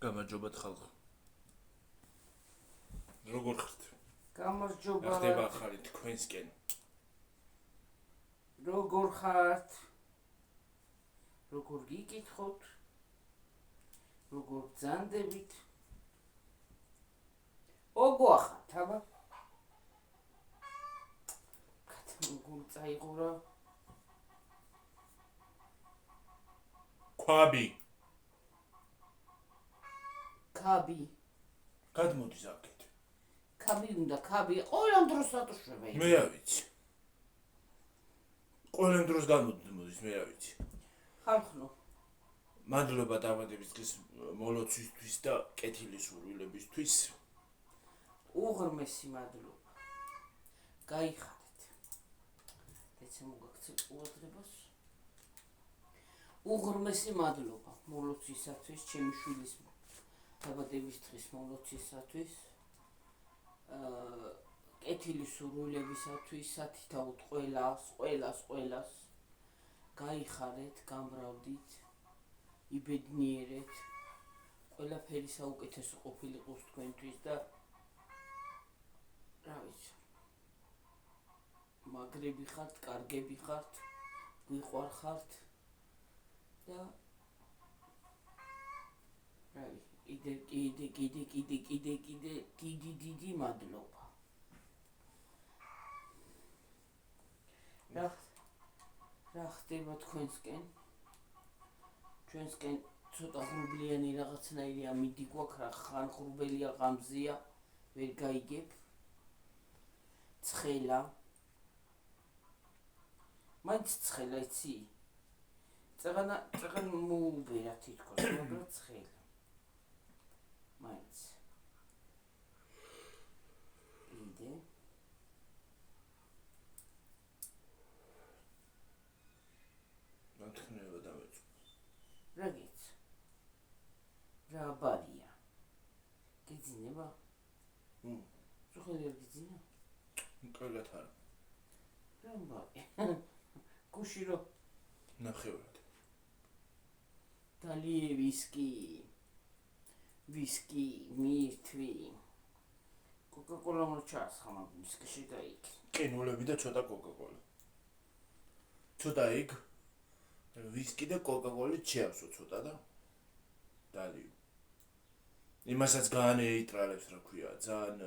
გამარჯობა ხალხო. როგორ ხართ? გამარჯობა. ხდება ახალი თქვენსკენ. როგორ ხართ? როგორ გიკითხოთ? როგორ ბრძანდებით? ოგვახართ, აბა? გულ წაიღურა. ქვაბი. კაბი. გადმოდის აქეთ. კაბი უნდა, კაბი. ყველამ დროს ატუშვება. მე რა ვიცი. ყველამ დროს გამოდის, მე რა ვიცი. ხალხო. მადლობა დაბადების დღის მოლოცვისთვის და კეთილი სურვილებისთვის. უღრმესი მადლობა. გაიხარეთ. ეცე მოგაქცევ ყურადღებას. უღრმესი მადლობა მოლოცვისათვის, ჩემი შვილის დაბადების დღის მოლოცვისათვის. კეთილი სურვილებისათვის, სათითაოდ ყველას გაიხარეთ, გამრავლდით, იბედნიერეთ, ყველაფერი საუკეთესო ყოფილიყოს თქვენთვის და რა ვიცი, მაგრები ხართ, კარგები ხართ, გვიყვარხართ და რა ვიცი, დიდი მადლობა. რა ხდება თქვენსკენ? ჩვენსკენ ცოტა ღრუბლიანი რაღაცნაირი ამიდი გვაქვს, რა ხან ღრუბელია, ღამზია, ვერ გაიგებ. ცხელა. მაინც ცხელა იცი? წეღანა მოუბერა თითქოს, მაგრამ ცხელა. მაინც. იდე. ნათქნევა დამეწ. რა გიც? რა ბარია? გიძინება? ზოხელი არ გიძინა? კარგად არა. რა ბარი? გუში რო ნახევრად. დალიე ვისკი, მირთვი. კოკა-კოლა მოჩას ხამა ვისკიში და იქ. ყინულები და ცოტა კოკა-კოლა. ცოტა იქ. ვისკი და კოკა-კოლა შეავსო ცოტა და დალიო. იმასაც გაანეიტრალებს, რა ქვია, ძალიან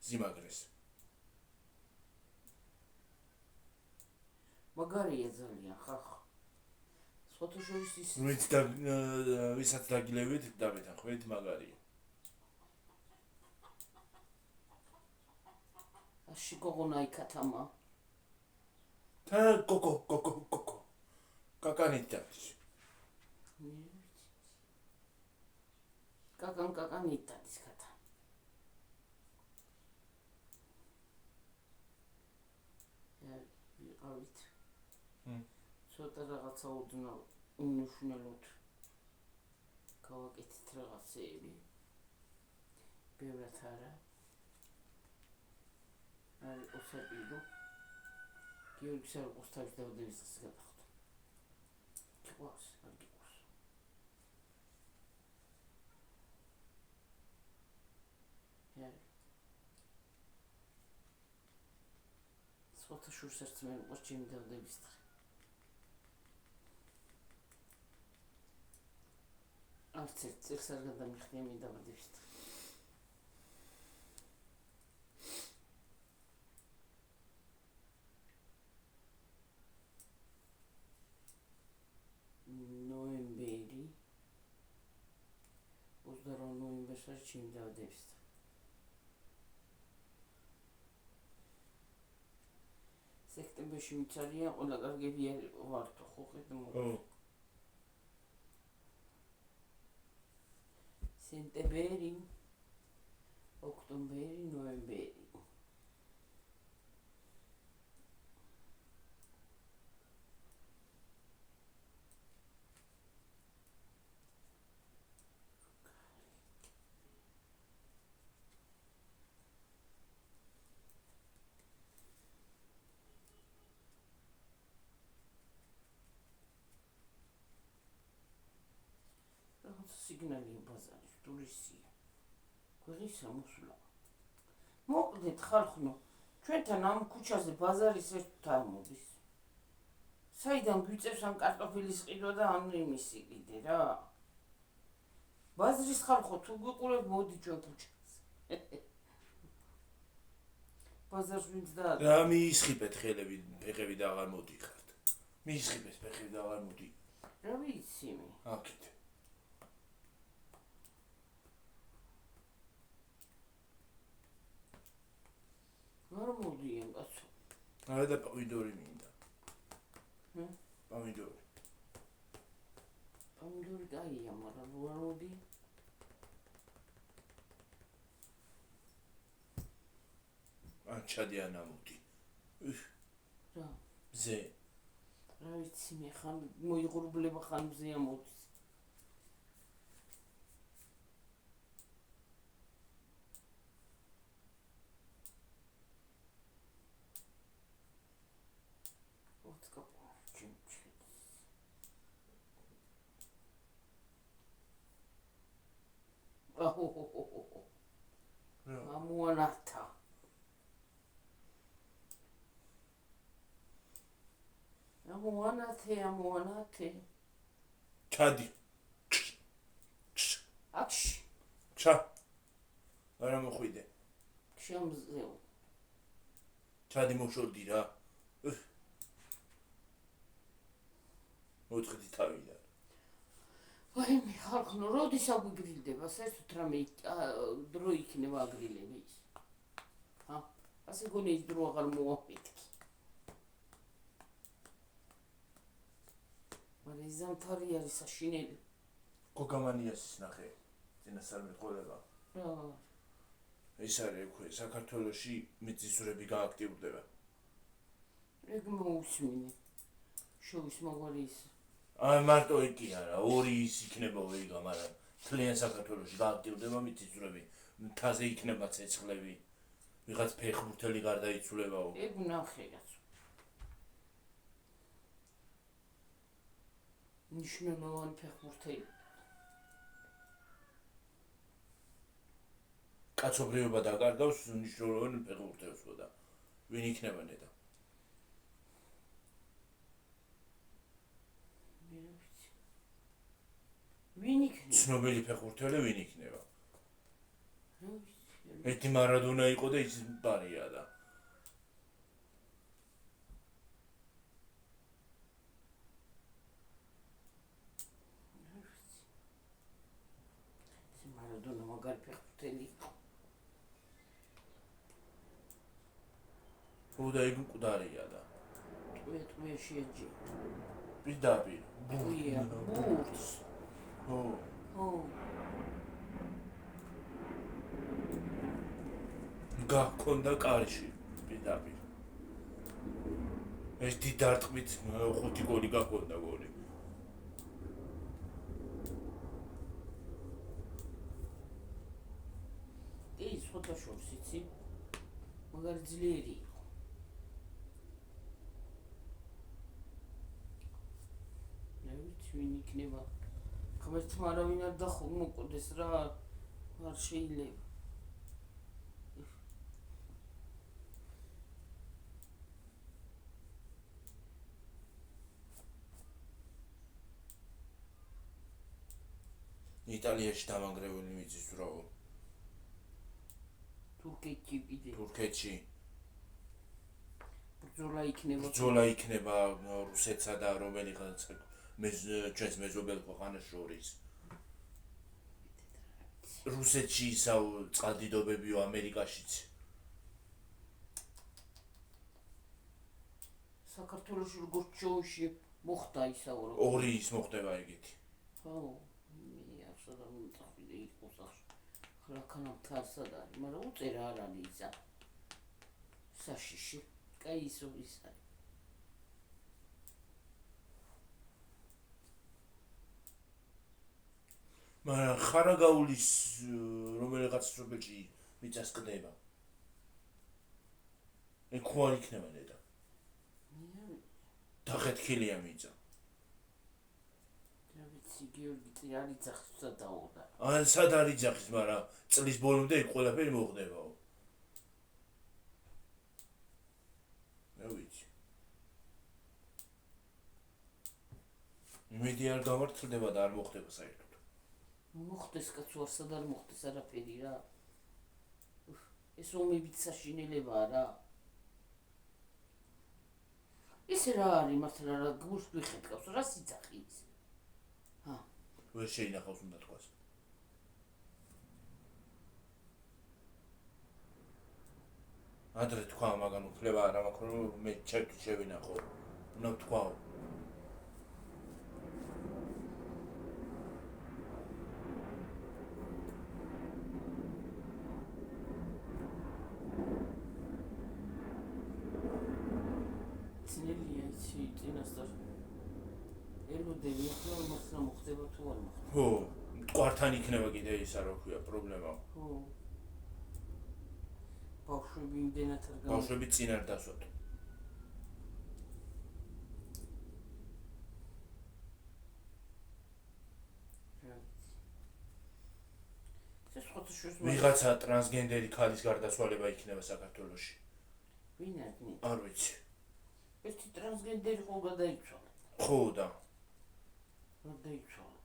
ზიმაგრეს. მაგარია ძალიან, ხახ. სხვათა შორის ის ვისაც დაგილევით, დამეთანხმებით, მაგარია. აში გოგონა იქათამა. თა კოკო. კაკანით დადის. კაკანით დადის კატა. ვიყავით. ცოტა რაღაცა უნუშნელოდ გავაკეთეთ რაღაცეები. ბევრად არა. არის ოსაპირო. გიორგი სარკოს თავის დაბადების დღეს გადახდა. გიყვარს, არ გიყვარს. სხვათა შორის ერთ მე მიყვარს ჩემი დაბადების დღე. არც ერთ წელს არ გადამიხდია მე დაბადების დღე. ნოემბერი 28 ნოემბერს არის ჩემი დაბადების დღე. სექტემბერში მიცარია, ყველა კარგები ვართო, ხო ხედავ. სექტემბერი, ოქტომბერი, ნოემბერი. სიგნალია ბაზარის ტურისტია. გვერდისა მოსვლა. მოკლედ ხალხო, ჩვენთან ამ ქუჩაზე ბაზარის ერთ მოდის. საიდან გვიწევს ან კარტოფილის ყიდვა და ან იმისი კიდე რა. ბაზრის ხალხო, თუ გიყურებ, მოდი ჩვენ ქუჩაზე. ბაზარს ვინც და რა მიისხიფეთ ხელები, ფეხები და აღარ მოდიხართ. მიისხიფეთ ფეხები და აღარ მოდი. რა ვიცი მე. აქეთ. არ მოდიან კაცო. არა და პომიდორი მინდა. ჰმ? პომიდორი. პომიდორი გაია, მაგრამ რო არ მოდი. ან ჩადიან ამოდი. რა? ზე. რა ვიცი მე ხან მოიღრუბლება ხან მზე ამოდის. ამუანათა. ამუანათე. ჩადი. აქში. ჩა. არა მოხვიდე. შემზეო. ჩადი მოშორდი რა. მოწყვეტი თავიდან. ვაიმე ხალხო, როდის აგვიგრილდება, საერთოდ რამე დრო იქნება აგრილების. ასე გონი ის დრო აღარ მოვაფეთქი. მაგრამ ის ზამთარი არის საშინელი. გოგამანიასის ნახე. წინასწარმეტ ყოლება. რა. ეს არის ექვე საქართველოში მიწისძვრები გააქტიურდება. ეგ მოусმინე. შოვის მაგვარი ის. მარტო იგი არა, ორი ის იქნება ვეიგა, მაგრამ თლიან საქართველოში გააქტიურდება მიწისძვრები. მთაზე იქნება ცეცხლები. ვიღაც ფეხბურთელი გარდაიცვლებაო. ეგ ნახე კაცო. ნიშნულოვანი ფეხბურთელი. კაცობრიობა დაკარგავს ნიშნულოვანი ფეხბურთელს და ვინ იქნება ნედა? ვინ იქნება? ცნობილი ფეხბურთელი ვინ იქნება? რა ვიცი. ერთი მარადონა იყო და ის პარია და მარადონა მაგარი ფეხბურთელი იყო. და იგი მკვდარია და ტყვე შეეჯი. პირდაპირ ბურია, ბურს. ხო გაქონდა კარში პირდაპირ ერთი დარტყმით 5 გოლი გაქონდა გოლი. ის ფოტოშოპს იცი მაგარი ძლიერი იყო. რა ვიცი ვინ იქნება. ღმერთმა არავინ არ მოკვდეს რა. არ შეიძლება. იტალიაში დამანგრეველი მიწისძვრაო. თურქეთში ბრძოლა იქნება რუსეთსა და რომელიღაც ჩვენს მეზობელ ქვეყანას შორის. რუსეთში ისაო წყალდიდობებიო, ამერიკაშიც. საქართველოში როგორც შოუში მოხდა ისაო რა. ორი ის მოხდება ეგეთი. ხო, მე არ სადამოწაფილე იყო სახში. ხლაკანა თასად არის, მაგრამ უწერა არ არის ისა. საშიში, კაი ისო ის არის. მაგრამ ხარაგაულის რომელიღაც სოფელში მიწას კდება. ეგ ხო არ იქნება ნედა. დახეთქილია მიწა. რა ვიცი. იცი გიორგი წინ არ იძახის სადაოდა. ან სად არ იძახის, მაგრამ წლის ბოლომდე იქ ყველაფერი მოხდებაო. მე ვიცი. იმედი არ გამართლდება და არ მოხდება საერთოდ. მოხდეს კაცო არსად არ მოხდეს არაფერი რა. ეს ომებით საშინელებაა რა. ისე რა არის მართლა რა გულს გვიხეთკავს რა სიძახი ის. ვერ შეინახავს უნდა თქვას. ადრე თქვა მაგან უფლება არ მაქვს რომ მე ჩემთვის შევინახო. უნდა თქვაო. ძნელია იცი წინასწარ ელოდები ახლა მასლა მოხდება თუ არ მოხდება. ხო, მტკვართან იქნება კიდე ისა რა ქვია პრობლემა. ხო. ბავშვები იმდენად არ გამა. ბავშვები წინ არ დასვათ. ვიღაცა ტრანსგენდერი ქალის გარდაცვალება იქნება საქართველოში. ვინ არის? არ ვიცი. ერთი ტრანსგენდერი ხო გადაიცვალა. ხო და გადაიცვალა.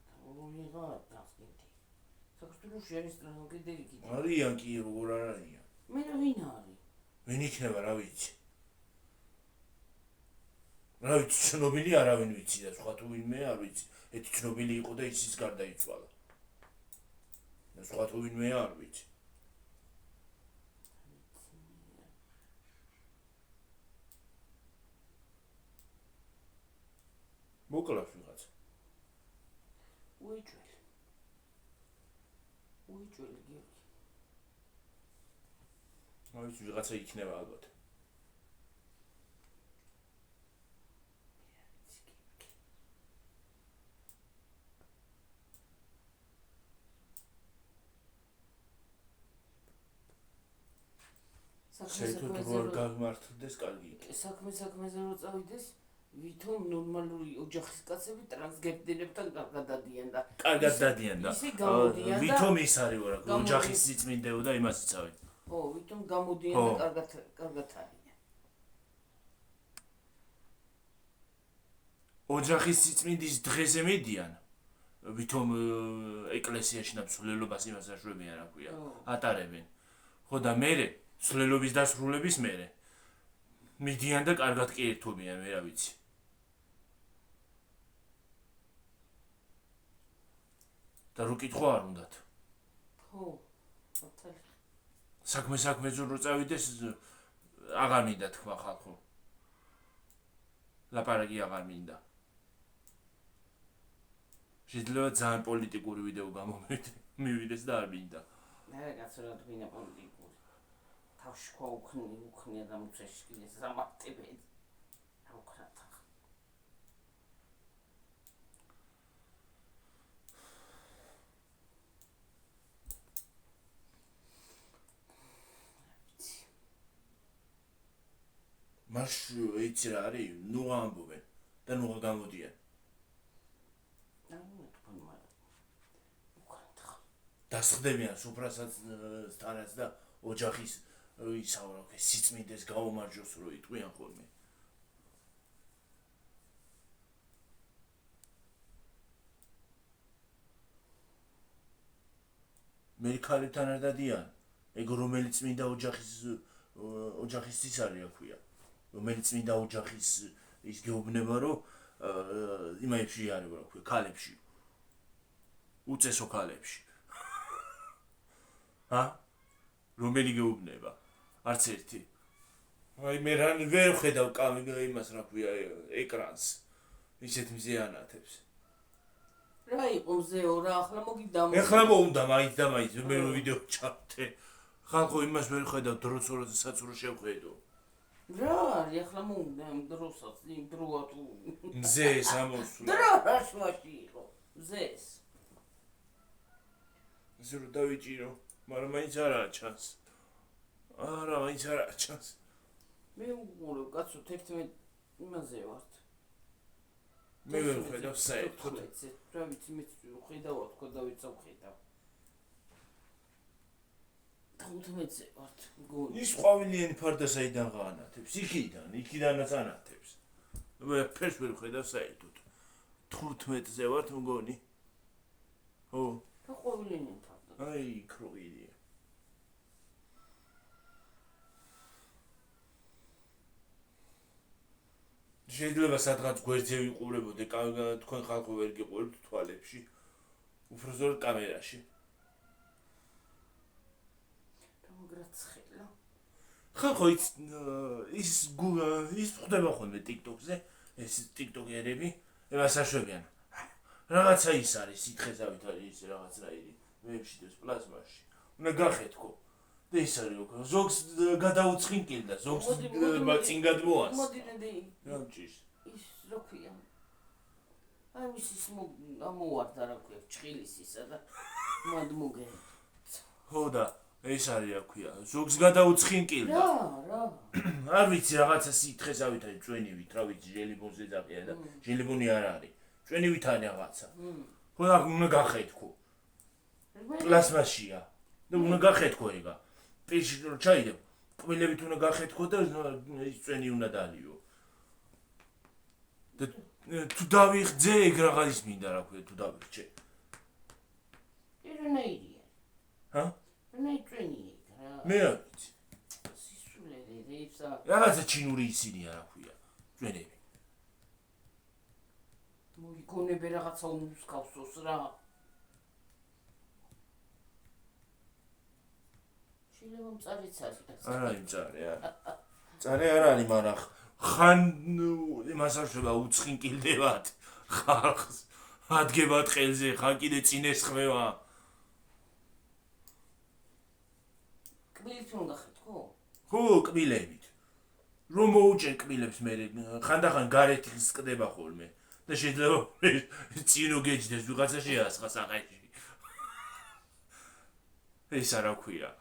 ვიღა ტრანსგენდერი. საქართველოში არის ტრანსგენდერი კიდე. არიან კი როგორ არ არიან. მე რა ვინ არის? ვინ იქნება რა ვიცი. რა ვიცი ცნობილი არავინ ვიცი და სხვა თუ ვინმე არ ვიცი. ერთი ცნობილი იყო და ისიც გარდაიცვალა. და სხვა თუ ვინმე არ ვიცი. მოკლავს ვიღაცა. უიჭველი გიორგი. რა ვიცი ვიღაცა იქნება ალბათ. საერთოდ რო გამართლდეს კარგი. საქმეზე რო წავიდეს ვითომ ნორმალური ოჯახის კაცები ტრანსგენდერებთან კარგად დადიან და კარგად დადიან და ისე გამოდიან და ვითომ ის არის რა ოჯახის სიწმინდეო და იმას იცავენ. ხო, ვითომ გამოდიან და კარგად არიან. ოჯახის სიწმინდის დღეზე მედიან. ვითომ ეკლესიაში ნაცვლელობას იმას აშვებიან რა ქვია. ატარებენ. ხო და მერე ცვლილობის დასრულების მერე მიდიან და კარგად კი ერთობიან, მე რა ვიცი. და რო კითხვა არ უნდათ. ხო, მართალი. საქმე რო წავიდეს აღარ მინდა თქვა ხალხო. ლაპარაკი აღარ მინდა. შეიძლება ძალიან პოლიტიკური ვიდეო გამომივიდეს და არ მინდა. მე კაცო რა თქვინა პოლიტიკური. თავში ხო უქნია და მუცეში კიდე სამარტებენ. რა უკრათ. მას იცი რა არის? ნუ ამბობენ და ნუ გამოდიან. დასხდებიან სუფრასაც თანაც და ოჯახის ისაო რა ქვია სიწმინდეს გაუმარჯოს რო იტყვიან ხოლმე. მე ქალებთან არ დადიან. ეგ რომელიც წმინდა ოჯახის ის არის რა ქვია. რომელიც წმინდა ოჯახის ის გეუბნება რომ იმებში არის რა ქვია ქალებში. უწესო ქალებში. რომელი გეუბნება? არც ერთი. აი მე რა ვერ ხედავ იმას რა ქვია ეკრანს. ისეთ მზეანათებს. რა იყო მზეო რა ახლა მოგიდამო. ეხლა მოუნდა მაინც და მაინც მე ვიდეო ჩავთე. ხალხო იმას ვერ ხედავ დროც როდესაც რო შევხედო. რა არის ახლა მოუნდა ამ დროსაც იმ დროა თუ მზეს ამოსვლა. დრო რაშმაში იყო მზეს. ისე რომ დავიჭირო, მაგრამ მაინც არაა ჩანს. არა, მაინც არაა ჩანს. მე უყურებ კაცო 11 იმაზე ვართ. მე ვერ ხედავ საერთოდ. რა ვიცი მე ხედავ თქო და ვიცავ ხედავ. 15-ზე ვართ მგონი. ის ყვავილიანი ფარდა საიდან გაანათებს? იქიდანაც ანათებს. მე ფერს ვერ ხედავ საერთოდ. 15-ზე ვართ მგონი. ო, რა ყვავილიანი ფარდა. აი, კროიდია. შეიძლება სადღაც გვერდზე ვიყურებოდე, თქვენ ხალხო ვერ გიყურებთ თვალებში. უბრალოდ კამერაში. გრაცხელა. ხალხო ის ხდება ხოლმე TikTok-ზე, ეს TikTok-ერები, ებას აშვებიან. რაღაცა ის არის, სითხეზავით არის რაღაც რაირი, ვებშიც პლაზმაში. უნდა გახეთქო. და ის არის უკვე, ზოგს გადაუცხინკილდა, ზოგს მაწინ გადმოას. მოდი ნედი. რამჭის. ის რა ქვია? აი ის ამოვარდა რა ქვია, ჩხილის ისა და მადმუგე. ხო და ეს არის რა ქვია, ზოგს გადაუცხინკილდა. რა. არ ვიცი რაღაცა სითხეზავით არის წვენივით, რა ვიცი, ჟელიბონზე დაფია და ჟელიბონი არ არის. წვენივით არის რაღაცა. ხო და უნდა გახეთქო. პლაზმაშია. და უნდა გახეთქო ეგა. პირში რო ჩაიდებ, კბილებით უნდა გახეთქო და ის წვენი უნდა დალიო. და თუ დავიხძე ეგ რაღაც მინდა რა ქვია, თუ დავიხჭე. ერნაირია. ჰა? ერნაირია რა. მე არ ვიცი. სისულელე რეიფსა. რაღაცა ჩინური ისინია რა ქვია, წვენები. მოგიგონებე რაღაცა უმსკავსოს რა. შეიძლება მწარიც არის. არა იმწარე არა. წარე არ არის, მაგრამ ხან იმას არშება უცხინკილდებათ ხალხს. ადგებათ ყელზე, ხან კიდე წინეს ხმევა. კბილით რომ გახეთქო? ხო, კბილებით. რომ მოუჭენ კბილებს მე ხანდახან გარეთ ისკდება ხოლმე და შეიძლება წინო გეჯდეს ვიღაცა შეასხა საყეში. ეს არა ქვია.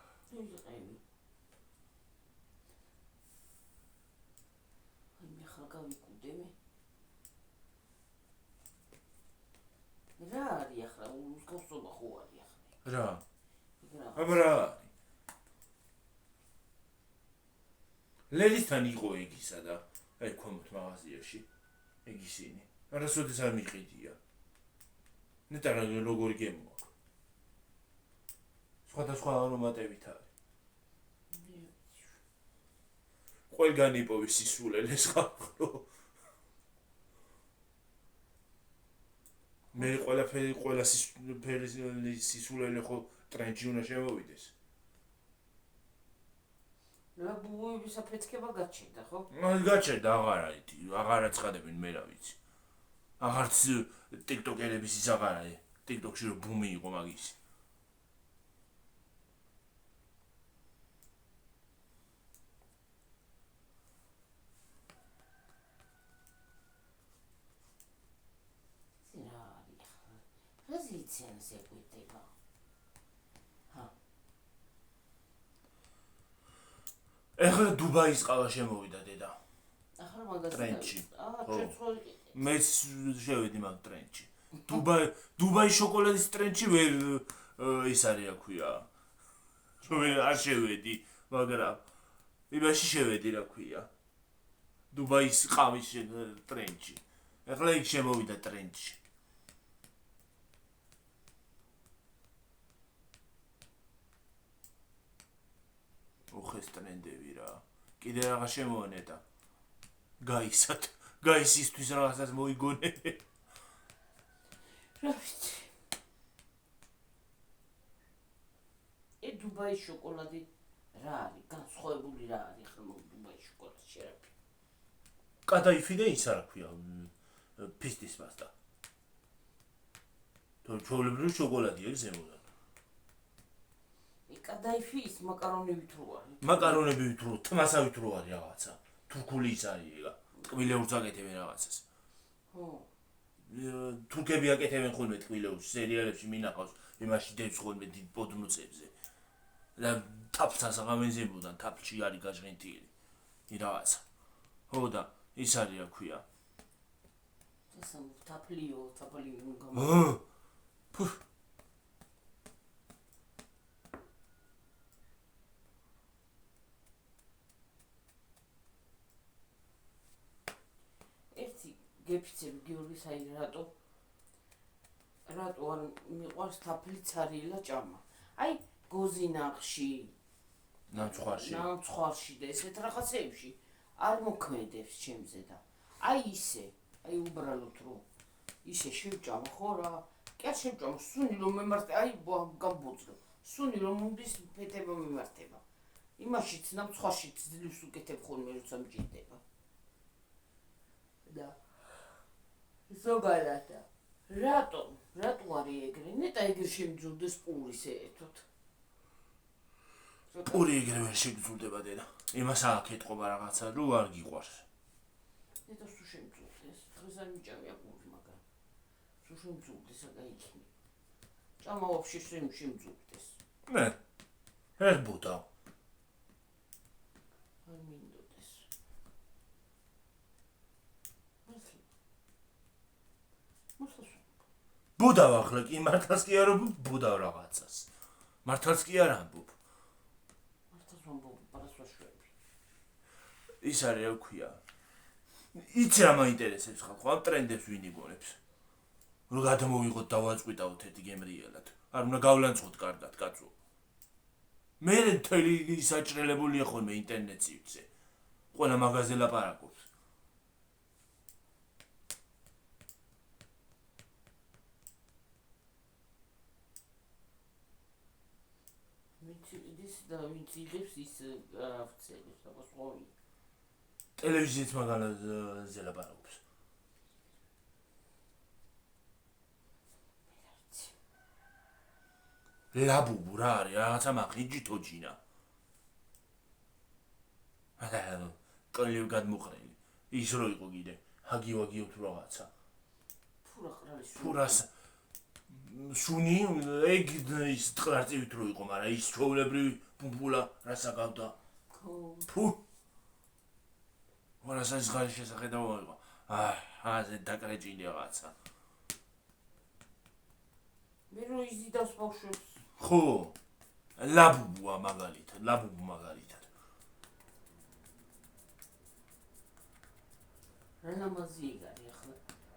რა არის ახლა უსკავსობა ხო არის ახლა? რა? აბა რა? ლელისთან იყო ეგისა და აი ქვემოთ მაღაზიაში ეგ ისინი. არასოდეს არ მიყიდია. ნეტა როგორი გემო აქვს. სხვადასხვა არომატებით არის. ყველგან იპოვის სისულელეს ხალხო. მე ყველა სისულელე ხო ტრენჩი უნდა შემოვიდეს. რა ბუბოების აფეთქება გაჩერდა ხო? გაჩერდა აღარ არის, აღარ აცხადებენ მე რა ვიცი. აღარც TikTok-ერების ის აღარ არის. TikTok-ში რომ ბუმი იყო მაგისი. რაზიციანს ეკვიტება. ჰა. ეხლა დუბაის ყავა შემოვიდა დედა. ახლა მაგას ტრენჩი. ჩვენ მე შევედი მაგ ტრენჩი. დუბაის შოკოლადის ტრენჩი ვერ ის არის რა ქვია. რომ არ შევედი, მაგრამ იმაში შევედი რა ქვია. დუბაის ყავის ტრენჩი. ეხლა იქ შემოვიდა ტრენჩი. უხეს ტრენდები რა. კიდე რაღაც შემოვანეტა. გაისისთვის რაღაცას მოიგონე. რა ვიცი. დუბაის შოკოლადი რა არის? განსხვავებული რა არის ახლა დუბაის შოკოლადი შერაფი. კადაიფი და ის არა ქვია. ფისტის პასტა. თუ ჩვეულებრივი შოკოლადია ზემოდან. კადაიფი ის მაკარონებით რო არის. მაკარონებით რო, თმასავით რო არის რაღაცა. თურქული ის არის ეგა. კბილეურს აკეთებენ რაღაცას. ხო. თურქები აკეთებენ ხოლმე კბილეურს, სერიალებში მინახავს, იმაში დებს ხოლმე დიდ პოდნუცებზე. და თაფლს აღამეზებოდან, თაფლში არის გაჟღენთილი. რაღაცა. ხო და ის არის რა ქვია. ესა თაფლიო ფუ ერთი გეფიცები გიორგის აი რატო არ მიყვარს თაფლი ცარიელა ჭამა აი გოზინახში ნამცხვარში და ესეთ რაღაცეებში არ მოქმედებს ჩემზე და აი ისე აი უბრალოდ რომ ისე შევჭამ ხო რა კი არ შევჭამ სუნი რომ მემართე აი გამბოძრო სუნი რომ მომდის ფეთება მემართება იმაშიც ნამცხვარშიც ძლივს უკეთებ ხოლმე როცა მჭირდება და ზოგადად რატო არის ეგრე ნეტა ეგრე შემძულდეს პურის ერთოდ პური ეგრე ვერ შეგძულდება დედა იმას აქ ეთყობა რაღაცა რომ არ გიყვარს ნეტა სულ შემძულდეს დღეს არ მიჭამია პური მაგრამ სულ შემძულდეს რა იქნება ჭამა ვაფშე შემძულდეს მე ეს ბუდა არ მინდოდეს ბუდა ახლა კი მართლაც კი არ ბუდა რაღაცას მართლაც კი არ ამბობ ის არის რა ქვია იცი რა მაინტერესებს ხალხო ამ ტრენდებს ვინ იგონებს რომ გადმოვიღოთ დავაწყვიტავთ ერთი გემრიელად არ უნდა გავლანწყოთ კარგად კაცო მე მთელი საჭრელებულია ხოლმე ინტერნეტზე ყველა მაღაზია ლაპარაკობს ვინც იდებს ის აფცელებს რაღაც ყოველი ტელევიზიით მაგალითზე ლაპარაკობს ლაბუბუ რა არის რაღაცა მაყიჯი თოჯინა კოლევ გადმოყრელი ის რო იყო კიდე ჰაგივაგიო თუ რაღაცა ფურას სუნი ეგ ის ტყარწივით რო იყო მაგრამ ის ჩვეულებრივი პუმპულა რასაკავდა ფუ ვარასას ღარი შესახედაო იყო აზე დაკრეჭილი რაღაცა მე რო იზიდავს ბავშვებს ხო ლაბუბუა მაგალითად რა ნამაზი იგარი ახლა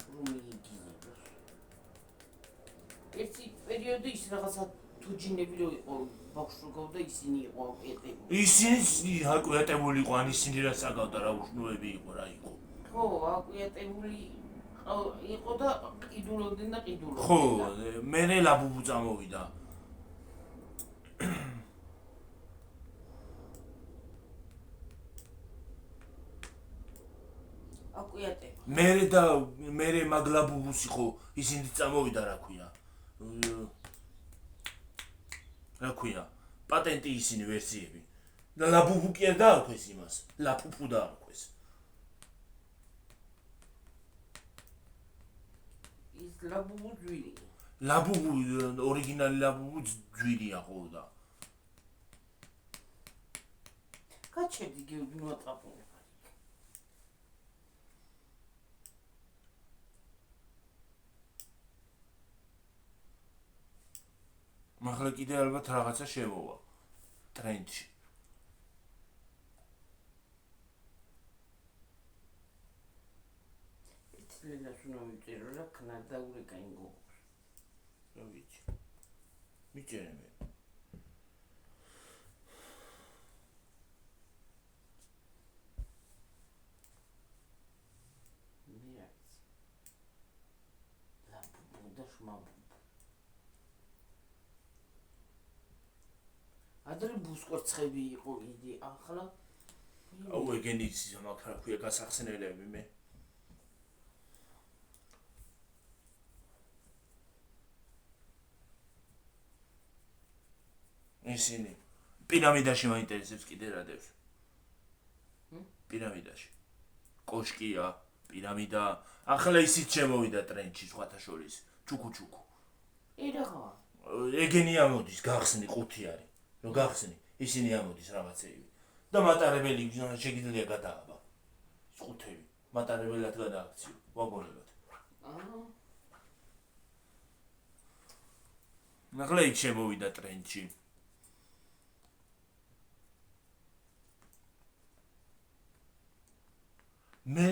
რომ იგინებოს ერთი პერიოდი ის რაღაცა თუჯინები რო იყო ბავშვი გავდა ისინი იყო აკუიატებული ისინი აკუიატებული იყო ან ისინი რა საგავდა რა უშნოები იყო რა იყო ხო აკუიატებული იყო და ყიდულობდნენ და ყიდულობდნენ ხო მე ლაბუბუ წამოვიდა აკუიატება მე მაგლაბუბუსი ხო ისინი წამოვიდა რა ქვია პატენტი ისინი ვერსიები და ლაბუბუ კი არ დაარქვეს იმას ლაფუფუ დაარქვეს ის ლაბუბუ ძვირია ლაბუბუ ორიგინალი ლაბუბუ ძვირია ხო და გაჩერდი გიორგი მოატრაპული მაგრამ კიდე ალბათ რაღაცა შემოვა ტრენდში ლენას უნდა მიწერო რა ქნა და ურეკა ინგობს რა ვიცი მიწერე მე ლაბუბუ და შმაბუბუ ადრე ბუსკორცხები იყო იგი ახლა აუ ეგენი ის მაგ რა ქვია გასახსნელები მე ისინი პირამიდაში მაინტერესებს კიდე რა დევს პირამიდაში კოშკია პირამიდა ახლა ისიც შემოვიდა ტრენდში სხვათა შორის ჩუკუ ერაღა ეგენი ამოდის გახსნი ყუთი არის რომ გახსნი ისინი ამოდის რაღაცეები და მატარებელი შეგიძლია გადააბა ყუთები მატარებელად გადააქციო ვაგონებად ახლა იქ შემოვიდა ტრენდში. მე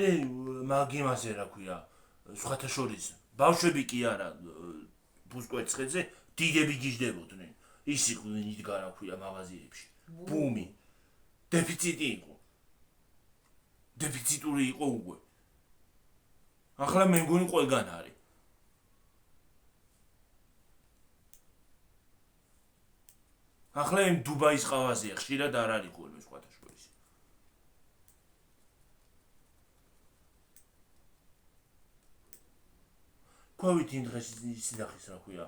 მაგიმაზე რა ქვია, სხვათა შორის ბავშვები კი არა ბუსკვერცხეზე დიდები გიждდებოდნენ. ის იდგა რა ქვია მაღაზიებში. ბუმი. დეფიციტი იყო. დეფიციტური იყო უკვე. ახლა მე მგონი ყველგან არის. ახლა იმ დუბაის ყავაზია ხშირად არ არის ხოლმე სხვათა შორის. ქვევით იმ დღეს ისინახის რა ქვია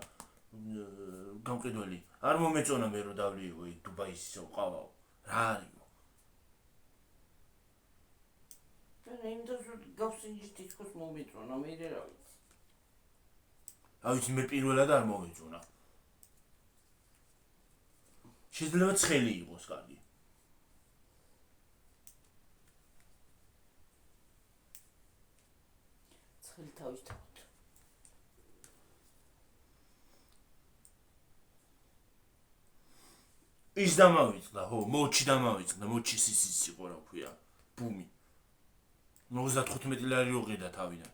გამყიდველი არ მომეწონა მე რომ დავლიო იქ დუბაის ისო ყავაო რა არისო მე იმ დროს გავსინჯი თითქოს მომეწონა მე რა ვიცი ავიც მე პირველად არ მომეწონა შეიძლება ცხელი იყოს კარგი ცხელი თავის თავად ის დამავიწყდა, ხო, მოჩი დამავიწყდა, მოჩი სისიც იყო რა ქვია, ბუმი. 95 ლარი ოღიდა თავიდან.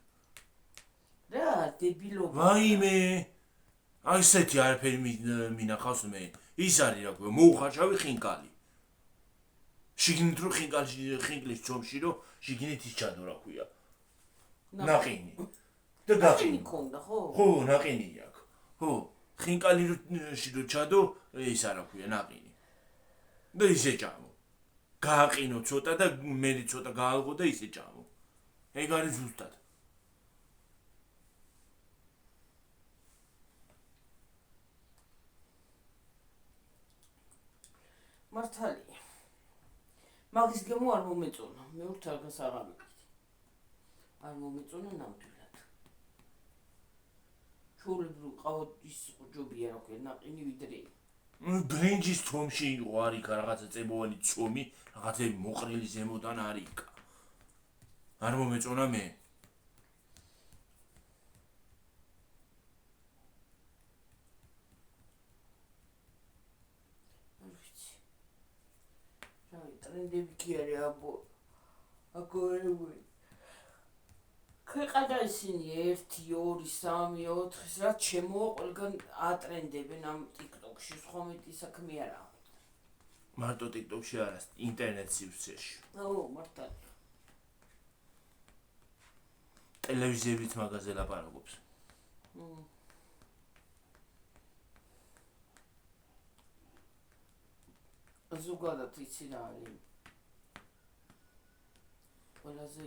რა, დებილობა. ვაიმე. აი ესეთი არაფერი მინახავს მე. ის არის რა ქვია, მოუხარშავი ხინკალი. შიგნით რო ხინკლის ცომში რო შიგნით ის ჩადო რა ქვია. ნაყინი. და გაყინი ქონდა, ხო? ხო, ნაყინი აქვს. ხო, ხინკალი რო ჩადო, ის არა ქვია, ნაყინი. და ისე ჭამო. გააყინო ცოტა და მე ცოტა გაალღო და ისე ჭამო. ეგ არის ზუსტად. მართალია. მაგის გემო არ მომეწონა. მე ურთაგას აღარ ვიყიდი. არ მომეწონა ნამდვილად. ჩულებრო ყავ ის ჯობია რა ქვია, ნაყინი ვიდრე ბრინჯის თომში იყო არის რაღაცა წებოვანი ცომი, რაღაცები მოყრილი ზემოდან არის. არ მომეწონა მე. რავი, ტრენდები კი არის აბო. აგორებული. ქვეყანა ისინი 1, 2, 3, 4-ის რაც შემოვა ყველგან ატრენდებენ ამ TikTok-ში, სხვა მეტი საქმე არ აქვს. მარტო TikTok-ში არა, ინტერნეტ სივრცეში. ო, მართალია. ტელევიზიებით მაგაზე ლაპარაკობს. ზოგადად იცი რა არის. ყველაზე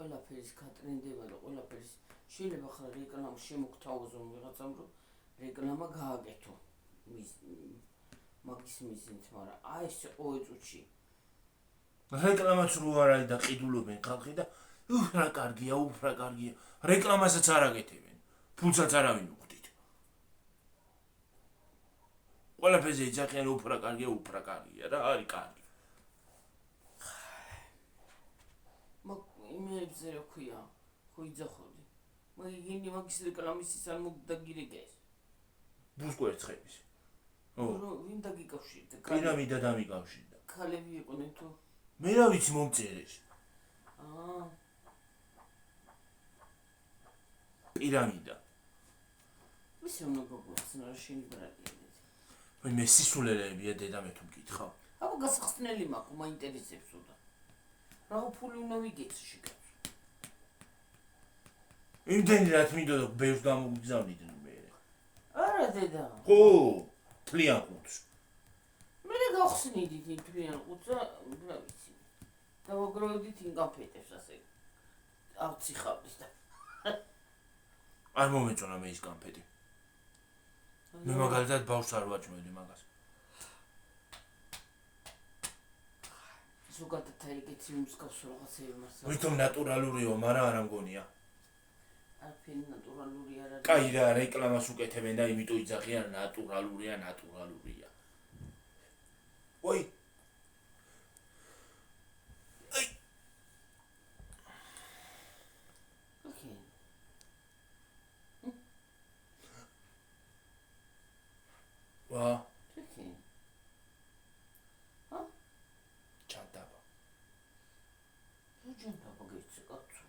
ყველაფერის გატრენდება და ყველაფერის შეიძლება ხარ რეკლამა შემოგთავაზონ ვიღაცამ რომ რეკლამა გააკეთო მაგის მიზნით, მაგრამ აი ეს ყოველ წუთში რეკლამაც რო არ არის და ყიდულობენ ხალხი და რა კარგია, უფრა კარგია. რეკლამასაც არ აკეთებენ. ფულსაც არავინ უხდით. ყველაფერზე იძახიან უფრა კარგია რა არის კარგი. იმებზე რა ქვია, ხო იძახოდი. მაგინი მაგის რეკლამის ის არ მოგდაგირეგეს. ბუსკვერცხების. ო, ვინ დაგიკავშირდა? პირამიდა დამიკავშირდა. ქალები იყვნენ თუ? მე რა ვიცი მომწერეს. პირამიდა. ისე უნდა გოგოხსნა რა შენი ბრალია. ვაი მე სისულელეებია დედა მე თუ მკითხავ. აბა გასახსნელი მაქვს, მაინტერესებს ოდა. რა ფული უნდა ვიგეცი შეკაც. იმდენი რაც მინდოდა ბევრს გამოგზავნიდნენ მე. არა დედა. ხო, თლიან ყუთს. მე გავხსნიდით იმ თლიან ყუთს და რა ვიცი. დავაგროვდით იმ კამფეტებს ასე. ავციხავდით და არ მომეწონა მე ის კამფეტი. მე მაგალითად ბავშვს არ ვაჭმევდი მაგას. ზოგადად ეგეთი მსგავს რაღაცები მასა. ვითომ ნატურალურიო, მაგრამ არ ამგონია. არაფერი ნატურალური არ არის. კაი რა, რეკლამას უკეთებენ და იმიტომ იძახიან ნატურალურია. ой. თქი ჩანდაბა ჯანდაბა გეცე კაცო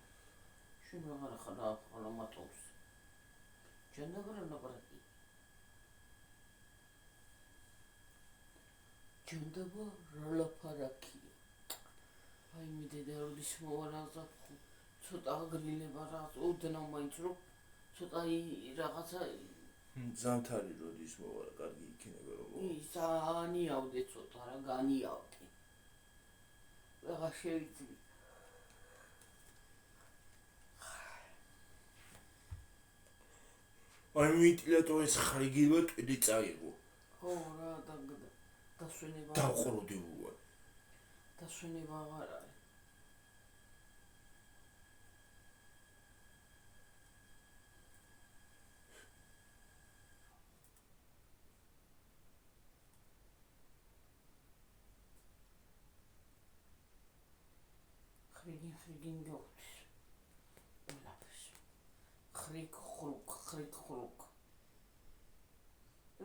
შენ აღარ ხარ მატოვს ჯანდაბა რა ნაბარაკი ჯანდაბა რა ლაფარაკი აი მე დედა როდის მოვარაზა ცოტა აგრილება რა ოდნავ მაინც რომ ცოტა რაღაცა ზამთარი როდის მოვარ კარგი იქნება რომ განიავდე ცოტა რა განიავდე რა შეიძლება აი ვენტილატორის ხარიგილვა ტვიდი წაიღო ხო რა დასვენება დაყროდი უარ დასვენება აღარ არის ხრიგინ გავთვის ყველაფერს ხრიგ ხრუკ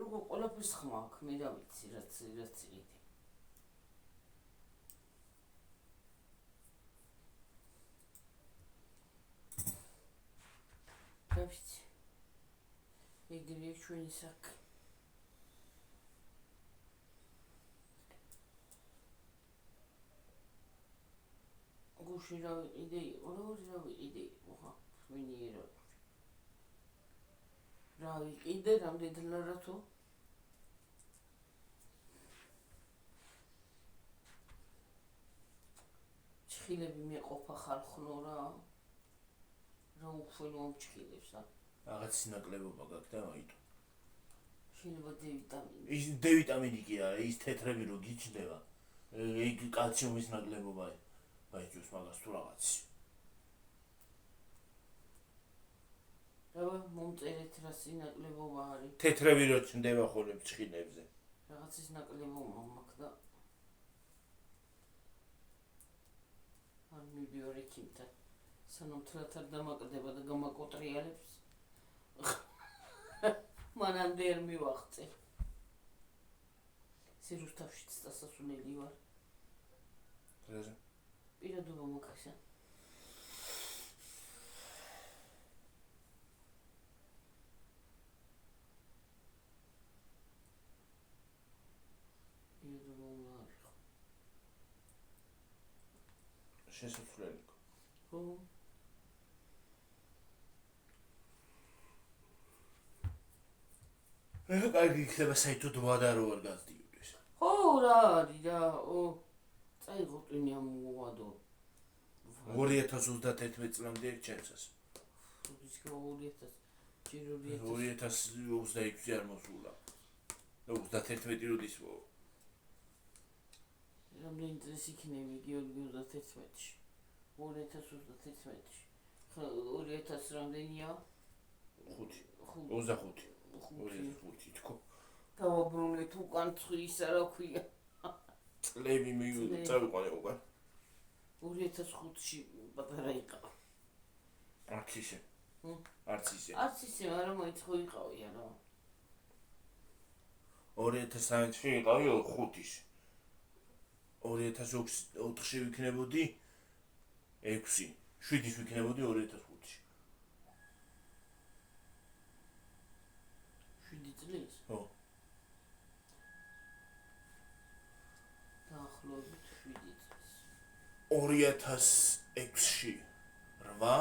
როგორ ყველაფერს ხმა აქვს მე რა ვიცი რაც იგი რა ვიცი ეგრე ჩვენი საქმე გუში რა ვიყიდე იყო რა ვიყიდე იყო ხა შვენიერო რა ვიყიდე რამდენდლა რა თუ ჩხილები მეყოფა ხალხნო რა უხველო ამჩხილებს რაღაც სინაკლებობა გაქვს და აიტო შეიძლება დ-ვიტამინი ის დ-ვიტამინი კი არა ის თეთრები რო გიჩნდება ეგ კალციუმის ნაკლებობა აიჯოს მაგას თუ რაღაცი რა მომწერეთ რა სინაკლებობა არის თეთრები რო ჩნდება ხოლმე ჩხილებზე რაღაცის ნაკლებობა მაქვს და არ მივიდიორი ექიმთან სანამ თრათ არ დამაკდება და გამაკოტრიალებს მანამდე არ მივახცე სირუსთავშიც დასასვენელი ვარ რაზე პირადობა მაქაშა შესაძლებელი ხო კარგი იქნება საერთოდ ვადა რო არ გაზდიოდეს ხო რა არის რა წაიღო ტვინი ამ ვადო 2031 წლამდე ჩემსას ის 2000 ჯერ 2026 არ მოსულა 31 როდის მოვა რამდენი წელს იქნები გიორგი 31-ში 2031-ში 2000 რამდენია 25 25 თქო დავაბრუნეთ უკან ცხვის რა ქვია წლები წავიყვანე უკან 2005-ში პატარა იყავ არც ისე არც ისე მაგრამ მაინც ხო იყავია რა 2003-ში იყავი 5-ში 2004-ში ვიქნებოდი 6 7-ში ვიქნებოდი 2005-ში 7 წლის ხო დაახლოებით 7 წლის 2006-ში 8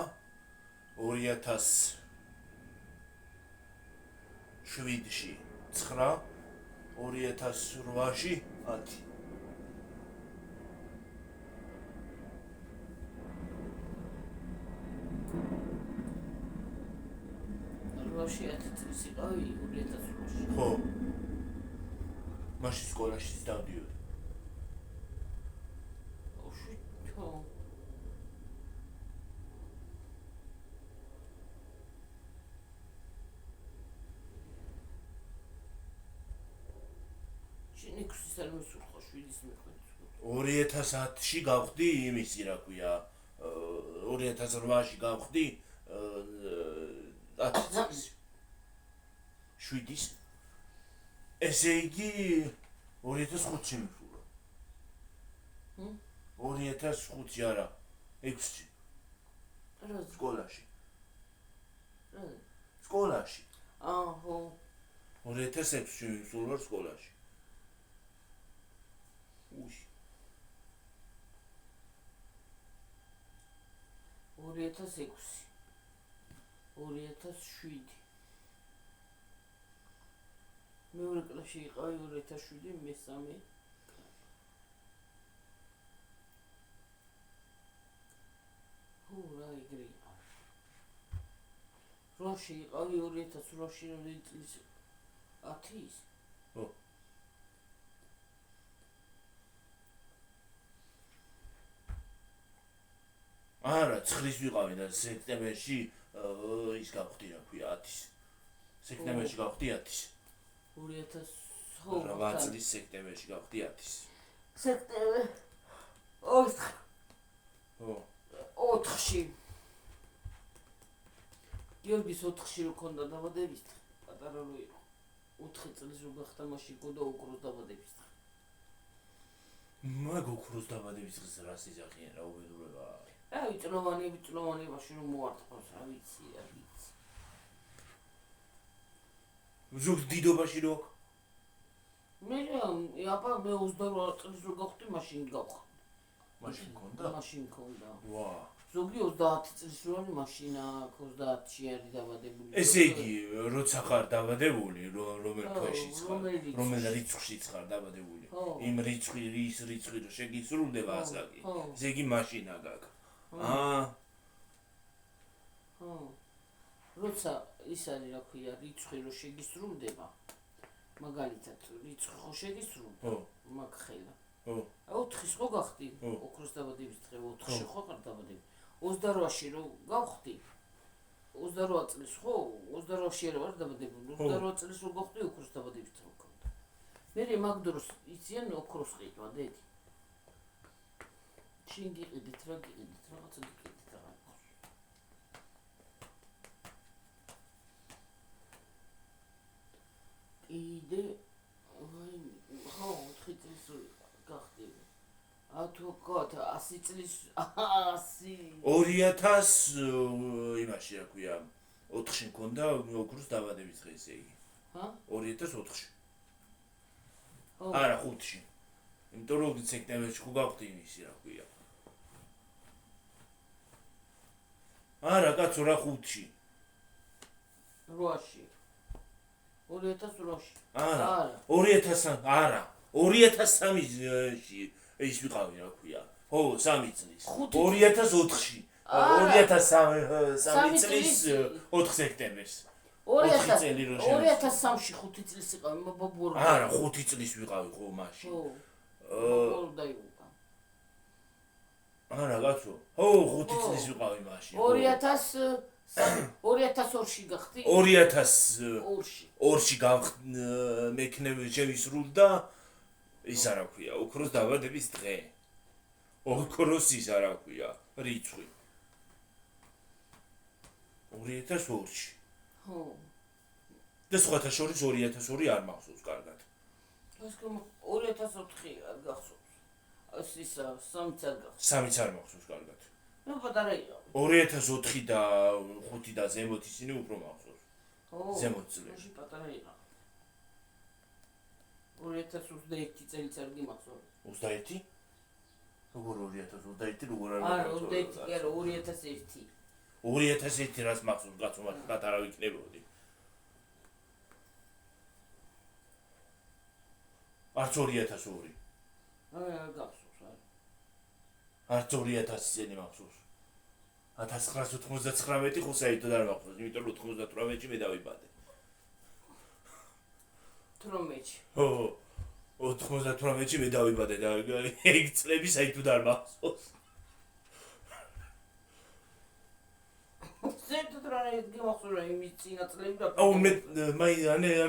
2007-ში 9 2008-ში 10 როში 10 წლის იყავი 2008-ში ხო მაშინ სკოლაშიც დავდიოდი ხო შენ 6-ის არ მოსულიყო 7-ის მიყვენს 2010-ში გავხდი იმისი რა ქვია 2008-ში გავხდი 10 წლის 7-ის ესე იგი 2005-ში მიფულა. 2005-ში არა, 6-ში. სკოლაში. სკოლაში. აჰო. 2006-ში მიფულა სკოლაში. უშ. 2006. 2007. მეორე კლასში იყავი 2007 მესამე. რა იგრი. როში იყავი 2008-ში რომ წლის 10-ის. ხო. არა, 9-ის ვიყავი და სექტემბერში ის გავხდი რა ქვია 10-ის. სექტემბერში გავხდი 10-ის. 8 წლის სექტემბერში გავხდი 10-ის. სექტემბერი 4-ში. გიორგის 4-ში რო ქონდა დაბადების დღე, პატარა რო იყო. 4 წლის რო გახდა მაშინ გონდა ოქროს დაბადების დღე. მაგ ოქროს დაბადების დღეს რას იზახიან რა უბედურება. აი ვიწლოვანი მაშინ რომ მოარტყავს რა ვიცი. ზოგ დიდობაში რო მე აბა მე 28 წლის რო გავხდი მაშინ გავხდი. მაშინ მქონდა? მაშინ მქონდა. ვა. ზოგი 30 წლის რო არის მაშინ აქ 30-ში არის დაბადებული. ესე იგი, როცა ხარ დაბადებული, რომელ თვეშიც ხარ, რომელ რიცხვშიც ხარ დაბადებული. იმ რიცხვი რო შეგისრულდება ასაკი. ესე იგი მაშინა გაქვს. როცა ის არის რა ქვია, რიცხვი რო შეგისრულდება. მაგალითად, რიცხვი ხო შეგისრულდა? მაგ ხელა. 4-ის ხო გახდი? ოქროს დაბადების დღე 4-ში ხო ხარ დაბადებული? 28-ში რო გავხდი. 28 წლის ხო? 28-ში არ ვარ დაბადებული. 28 წლის რო გავხდი ოქროს დაბადების დღე მქონდა. მე მაგ დროს იციან ოქროს ყიდვა, დედი. შენ გიყიდით რა გიყიდით, რაღაცა გიყიდით რა. იდე ხო 4 წლის გახდი. თუ გქოთ 100 წლის 100 2000 იმაში რა ქვია 4-ში მქონდა ოქროს დაბადების დღე ესე იგი. 2004-ში. არა 5-ში. იმიტომ რომ სექტემბერში ხო გავხდი იმისი რა ქვია. არა კაცო რა 5-ში. 8-ში. 2008-ში. არა 2000 არა 2003-ში ის ვიყავი რა ქვია. ხო 3 წლის. 2004-ში. 2003 წლის 4 სექტემბერს. 2003-ში 5 წლის იყავი ბაბურო. არა 5 წლის ვიყავი ხო მაშინ. ბაბურო დაიღუპა. არა კაცო. ხო 5 წლის ვიყავი მაშინ. 2002-ში გახდი? 2002-ში მექნები შევისრულდა ის არა ქვია, ოქროს დაბადების დღე. ოქროს ის არა ქვია, რიცხვი. 2002-ში. ხო. და სხვათა შორის 2002 არ მახსოვს კარგად. ეს 2004 არ გახსოვს. ის 3-ც არ გახსოვს. 3-ც არ მახსოვს კარგად. ნუ პატარა იყო. 2004 და 5 და ზემოთ ისინი უფრო მახსოვს. ზემოთ წლებში. მაშინ პატარა იყო. 2021 წელს არ გიმახსოვს. 21? როგორ 2021 როგორ არ არა 21 კი არა 2001. 2001 რას მახსოვს კაცო მათ პატარა ვიქნებოდი. არც 2002. არა გახსოვს არა. არც 2000 წელი მახსოვს. 1999 ხო საერთოდ არ მახსოვს, იმიტომ რომ 98-ში მე დავიბადე. 18-ში. ხო 98-ში მე დავიბადე და ეგ წლები საერთოდ არ მახსოვს. საერთოდ რა გიმახსოვრა იმის წინა წლები და აუ მე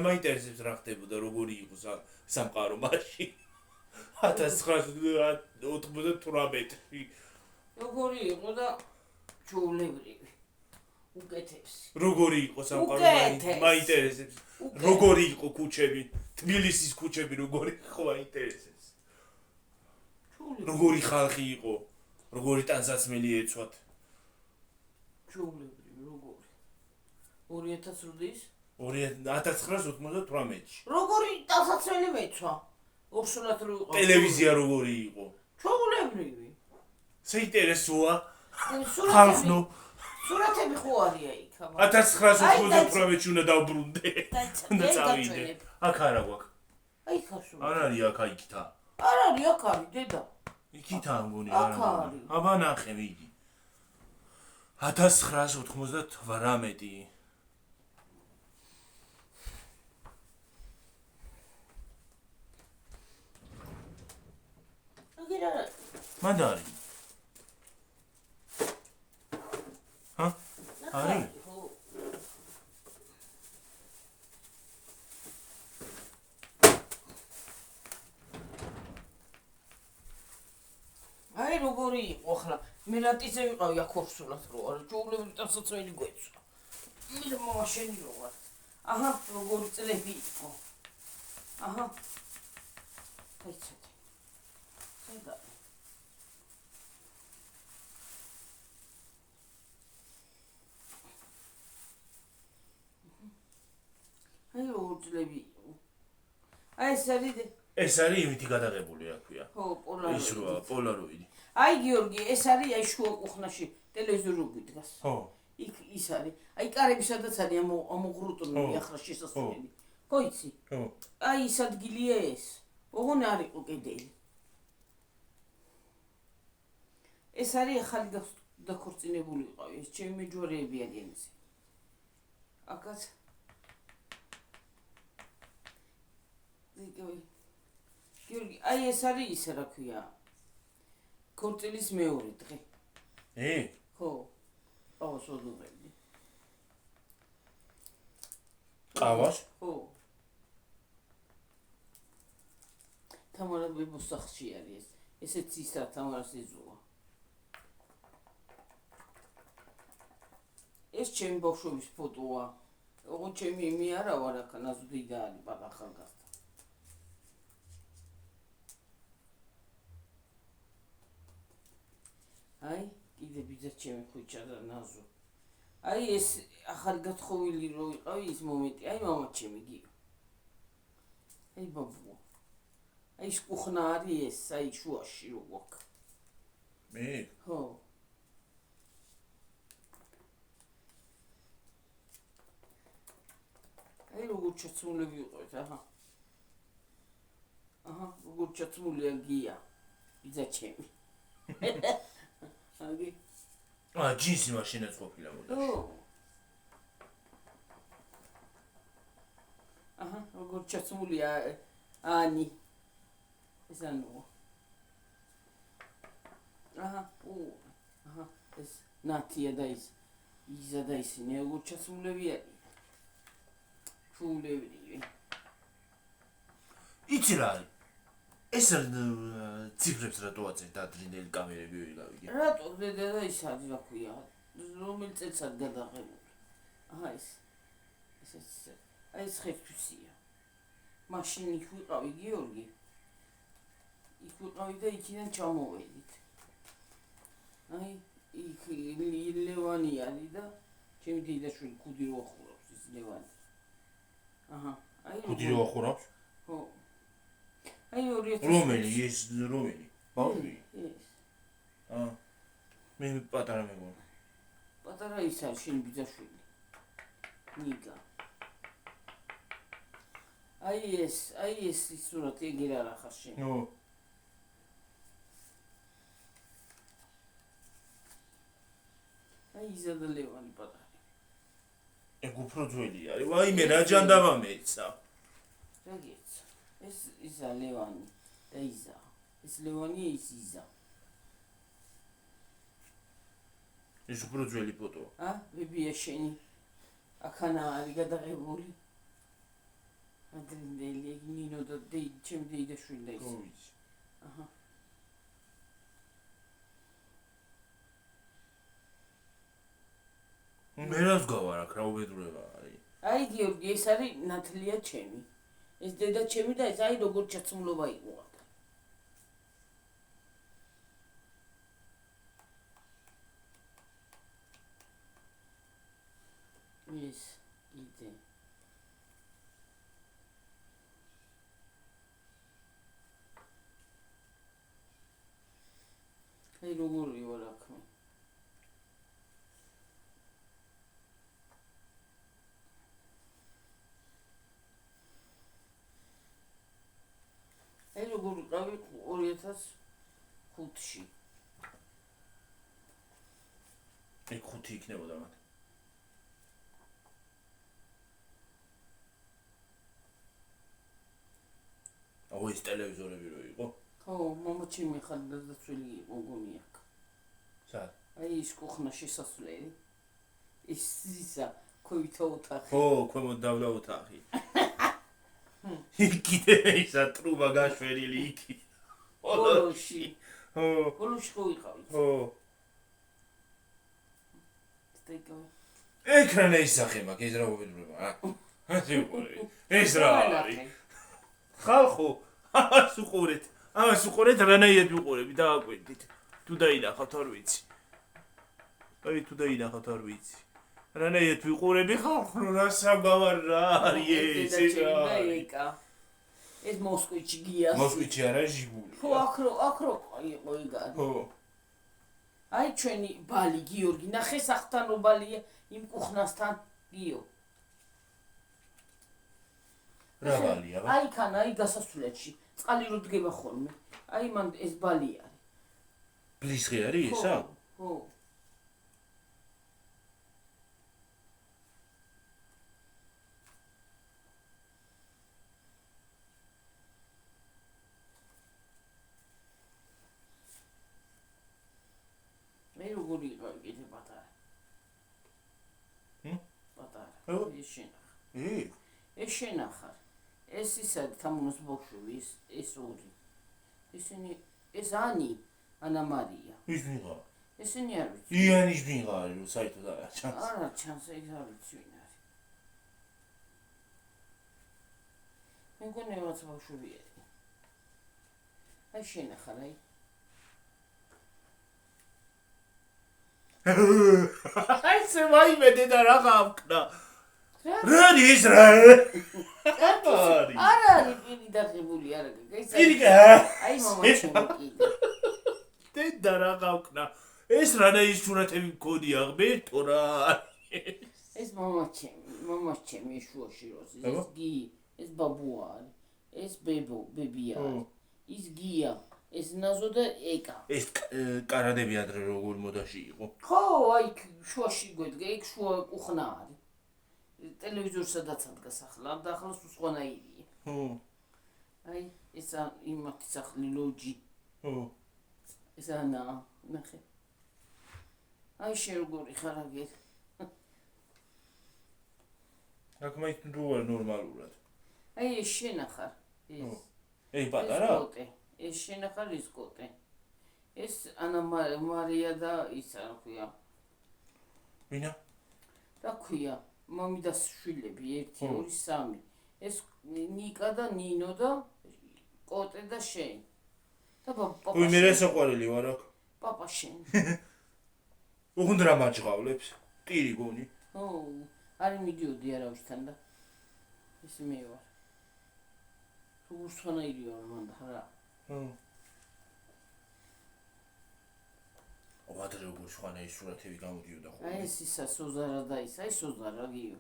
მაინტერესებს რა ხდებოდა როგორი იყო სამყარო მაშინ 1998-ში როგორი იყო და ჩაულებრივი უკეთესი როგორი იყო სამყარო მაინტერესებს როგორი იყო ქუჩები თბილისის ქუჩები როგორი ხო აინტერესებს. ჩაულებრივი. როგორი ხალხი იყო, როგორი ტანსაცმელი ეცვათ. ჩაულებრივი, როგორი. 2008 ის? 1998-ში. როგორი ტანსაცმელი მეცვა? ოფშორად რო იყო. ტელევიზია როგორი იყო. ჩაულებრივი. საინტერესოა. სურათები- ხალხნო სურათები ხო არია იქ, აბა. 1998-ში უნდა დავბრუნდე. უნდა აი, წავიდე. გაჩვენებ. აქ არა გვაქვს. აი ხაშო. არ არის აქ აიქთა. არ არის, აქ არის, დედა. იქითა მგონი აქ არა. არის. აბა ნახე მიდი. 1998. აგერ არ არის. მანდ არის. ჰა? არის? ხო. აი როგორი იყო ახლა მე რატიზე ვიყავი აქ ორსულად რო არა ჯოულები ტანსაცმელი გვეცვა მე მაშენი რო ვარ აჰა როგორი წლები იყო აჰა აიცეთ სადა აი როგორი წლები იყო აი ეს არის იმითი გადაღებული აქვია. ხო პოლაროიდი ის როა პოლაროიდი. აი გიორგი ეს არის აი შუა კუხნაში ტელევიზორი გვიდგას ხო. იქ ის არის აი კარები სადაც არის ამოღრუტული ახლა შესასვლელი ხო იცი ხო. აი ის ადგილია ეს ოღონ არ იყო კედელი ეს არის ახალი დაქორწინებული ვიყავი ეს ჩემი მეჯვარეები არიან ესე აკაც გიორგი აი ეს არის ისე რა ქვია ქორწილის მეორე დღე ხო ყავას ოდუღებდი ყავას ხო თამარა ბებოს სახლში არის ესეც ის რა თამარას ეზოა ეს ჩემი ბავშვობის ფოტოა ოღონდ ჩემი იმი არა ვარ აქ ნაზუდი და არის ბაბა ახალგაზრდა აი კიდე ბიძა ჩემი ხუჩა და ნაზუ აი ეს ახალი გათხოვილი რო იყავი ის მომენტი აი მამა ჩემი გიო აი ბაბუა აი ეს კუხნა არის ეს აი შუაში რო გვაქვს მე ხო აი როგორ ჩაცმულები ვიყავით აჰა როგორ ჩაცმულია გია ბიძა ჩემი აგი ჯინსი მაშინაც ყოფილა მოდაში. ო აჰა როგორ ჩაცმულია ანი ეს ანუ აჰა აჰა ეს ნათია და ის იზა და ისინი როგორ ჩაცმულები არის ჩულებრივი იცი რა არის? ეს ციფრებს რატო აწერ ადრინდელი კამერები ვერ გავიგე. რატო დედა და ის არის რა ქვია რომელი წელსაც გადაღებული აჰა ეს აი ეს ხეთვისია მაშინ იქ ვიყავი გიორგი იქ ვიყავი და იქიდან ჩამოვედით აი იქ ლევანი არის და ჩემი დედაშვილი კუდი რო ახურავს ის ლევანი აჰა აი კუდი რო ახურავს? ხო აი 2000 რომელი ეს რომელი? ბავშვი? ეს მე პატარა მეგონა. პატარა ის არის შენი ბიძაშვილი ნიკა აი ეს სურათი ეგერ არ ახარ შენ ნო აი იზადა ლევანი პატარა ეგ უფრო ძველი არის. ვაიმე რა ჯანდაბა მეცა. რა გეცა ეს იზა ლევანი და იზა ეს ლევანი ის იზა ეს უფრო ძველი ფოტოა. ბებია შენი აქანა არის გადაღებული ადრინდელი ნინო და ჩემი დედაშვილი და ის აჰა მე რას გავარ აქ რა უბედურება არის. აი გიორგი ეს არის ნათლია ჩემი ეს დედა ჩემი და ეს აი როგორ ჩაცმულობა იყო. ეს იდე. აი როგორი ვარ აქ. აი როგორ ვიყავი 2005-ში. ეგ 5 იქნებოდა მათ. აუ ეს ტელევიზორები რო იყო? ხო, მამა ჩემი ხარდაცვილი იყო გონი აქ. სად? აი ის კუხნა შესასვლელი. ის ისა ქოვითა ოთახი. ხო, ქვემოთ დავლა ოთახი. იქით ისა ტრუბა გაშვერილი იქი. ბოლოში. ხო. ბოლოში ხო ვიყავი. ხო. სტეკო. ეკრანე ისახე მაგ ეს რა უბედურება, რა? ასე უყურე. ეს რა არის? ხალხო, ამას უყურეთ. ამას უყურეთ, რანაირად ვიყურები, დააკვირდით. თუ დაინახავთ არ ვიცი. აი თუ დაინახავთ არ ვიცი. რანაირად ვიყურები ხალხო, რა საგვარ რა არის ეს რა? ეს მოსკოვში გია. მოსკოვში არა ჟიბული. ხო, აქრო იყო იგარი. ხო. აი ჩვენი ბალი გიორგი, ნახე სახთანობალია იმ კუხნასთან გიო. რა ბალია? აი ქან, აი გასასვლელში. წყალი რო დგება ხოლმე. აი მან ეს ბალი არის. ბლისღი არის ისა? ხო. მე როგორი იყავი კიდე პატარა. პატარა. ეს შენახა. ეს შენახა. ეს ისა თამუნოს ბოშოვი ეს ორი. ესენი ეს ანა მარია. ის ვიღა. ესენი არ ვიცი. იანის ვიღა არის რომ საერთოდ არა ჩანს. არა ჩანს ეგ არ ვიცი ვინ არის. მე მგონი რაღაც ბოშოვი არის. აი შენახა რა. აი სემაიმედე და რა გავკნა. რა ის რა? არა არის პირი დაღებული არა გეცა. აი მამა ჩემი კიდე. დედა რა გავკნა. ეს რანაირის სურათები მქონი აღბერთო რა. ეს მამა ჩემი შუაში როს ეს გი ეს ბაბუა არის. ეს ბებია. ის გია. ეს ნაზო და ეკა. ეს კარადები ადრე როგორ მოდაში იყო? ხო, აი შუაში გვედგა, ეგ შუა კუხნა არის. ტელევიზორს სადაც ადგას ახლა, და ახლა სხვანაირია. ხო. აი, ეს იმათი სახლი ლოჯი. ხო. ეს ანა, ნახე. აი შენ როგორი ხარ აგერ. აქ მაინც როა ნორმალურად. აი ეს შენ ახარ. ეს. ეს პატარა? ეს შენ ახარ ის კოტე. ეს ანა მარია და ისა რა ქვია. ვინა? რა ქვია? მამი და შვილები 1 2 3. ეს ნიკა და ნინო და კოტე და შენ. და პაპა. ой მე რასაყვარელი ვარ აქ? პაპა შენ. უღუნ რა მაჭყავლებს? ტირი გონი. ო, არი მიდიოდი არავისთან და ეს მე ვარ. როგორ სხვანაირი ვარ მან რა. ვადრე როგორ სხვანაირი სურათები გამოდიოდა ხოლმე. აი ეს ისა სოზარა და ის, აი სოზარა გიო.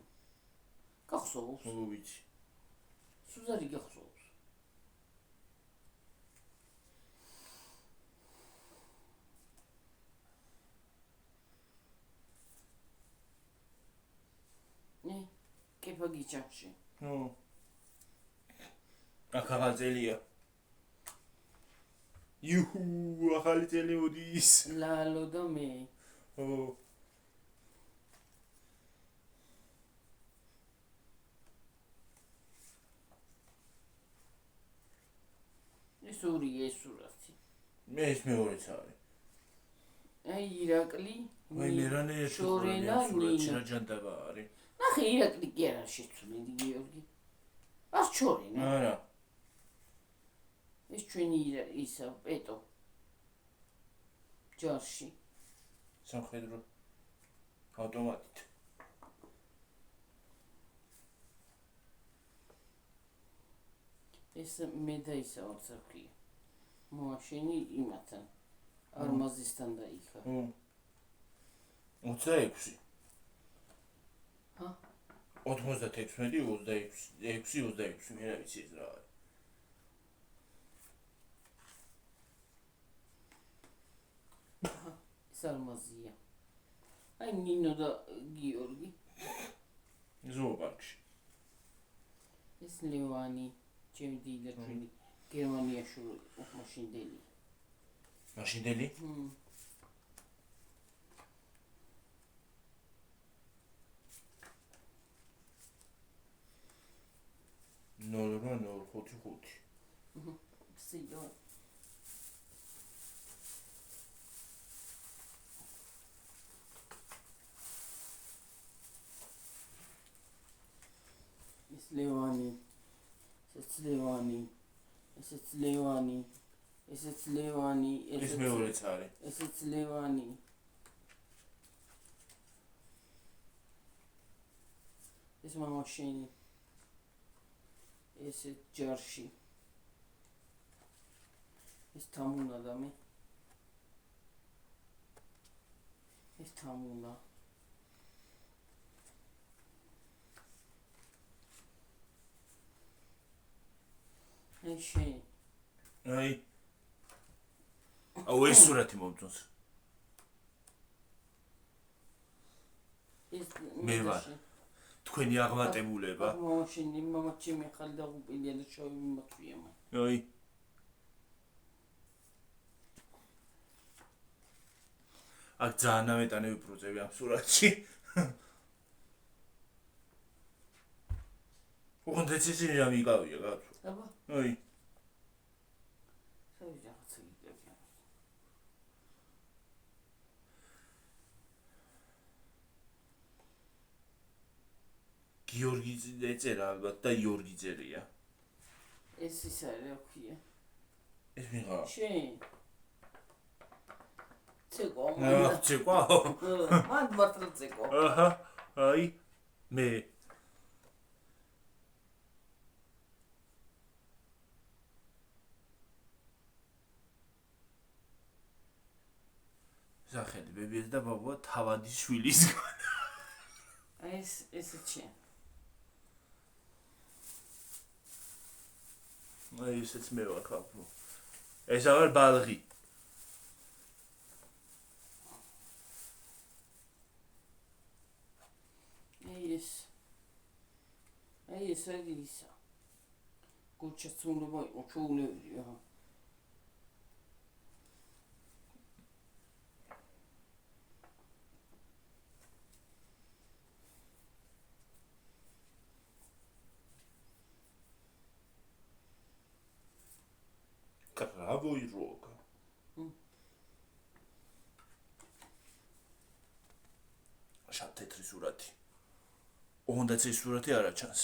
გახსოვს? ო ვიცი. სოზარი გახსოვს. კეფა გიჩახში. აქ ახალი წელია. იუჰუ, ახალი წელი მოდის. ლალო და მე. ეს ორი ეს სურათი. მე ეს მეორეც არის. აი ირაკლი. აი მე რანაირად შორენა სურათი რა ჯანტება არის. ნახე ირაკლი კი არა შეცვლილი გიორგი. ას ჩორინე. არა. ეს ჩვენი ისა პეტო. ჯარში. სამხედრო ავტომატით. ეს მე და ისა ვარცაფია. მოაშენი იმათან. არმაზისთან დაიხა. 26. ჰა? 96, 26, მე რა ვიცი ეს რა არის. ეს არმაზია. აი ნინო და გიორგი. ზოოპარკში. ეს ლევანი, ჩემი დიდი ჩვენი გერმანიაში მაშინდელი. მაშინდელი? ნოლ 5. სიო. ეს ლევანი, ესეც ლევანი, ესეც ლევანი, ესეც ლევანი, ეს მეორეც არის. ესეც ლევანი. ეს მამაშენი. ეს ჯარში. ეს თამუნა და მე. ეს თამუნა. აი შენ. აი. აუ ეს სურათი მომწონს. ეს მე ვარ. თქვენი აღმატებულება. მამაშენი, მამაჩემი ხალ დაღუპილია და შავი მიმოწვია მან. აი. აქ ძალიან ამეტანები პროცები ამ სურათში. ოღონდ ეცისი რა მიგავია კაცო. აბა, აი. სავი რაღაცა გიგებია. გიორგი ეწერა ალბათ და იორგი წერია. ეს ის არის რა ქვია. ეს მიღა. შენ. ცეკო. ცეკვა? მან მართლა ცეკო. აჰა. აი. მე სახელი ბებიას და ბაბუა თავადის შვილისგან. ესეც შენ. აი ესეც მე ვარ ხალხო. ეს აღარ ბალღი. აი ეს არის ისა. გუჩაცუნობა იყო ჩაუნებია. კრავო იროგა. შავ-თეთრი სურათი. ოღონდაც ეს სურათი არ აჩანს.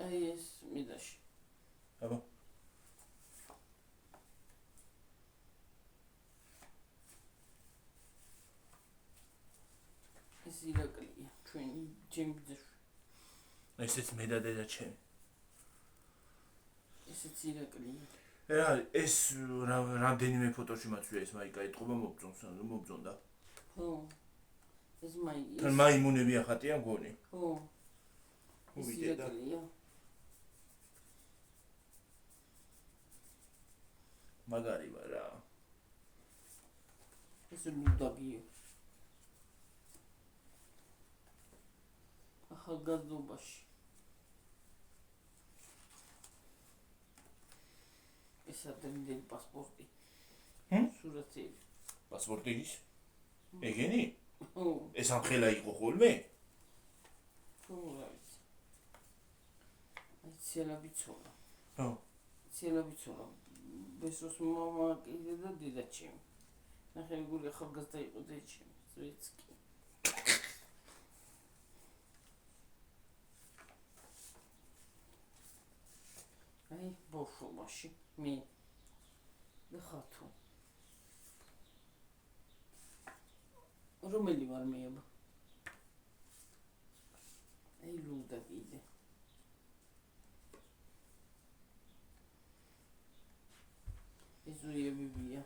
აი ეს მიდაში. აბა. ეს ირაკლია, ჩვენი ჩემი ძაშვი. ესეც მე და დედა ჩემი. ესეც ირაკლია. რა ეს რამდენიმე ფოტოში მაცვია ეს მაიკა ეთყობა მომწონდა. ხო. ეს მაიკა. თან მაიმუნები ახატია მგონი. ხო. ეს ირაკლია. მაგარი ვარ რა. ეს ლუდაგია. ახალგაზრდობაში. ეს ადრინდელი პასპორტი. სურათი. პასპორტი ის? ეგენი? ხო. ეს ამხელა იყო ხოლმე? ხო, რა ვიცი. აი ცელაბიცოლა. ხო. ცელაბიცოლა. ბესოს მამა კიდე და დედა ჩემი. ნახე როგორი ახალგაზრდა იყო დედა ჩემი. ზეცკი. აი ბავშვობაში მე ხარ თუ რომელი ვარ მე აბა აი ლუდა კიდე ეს უებია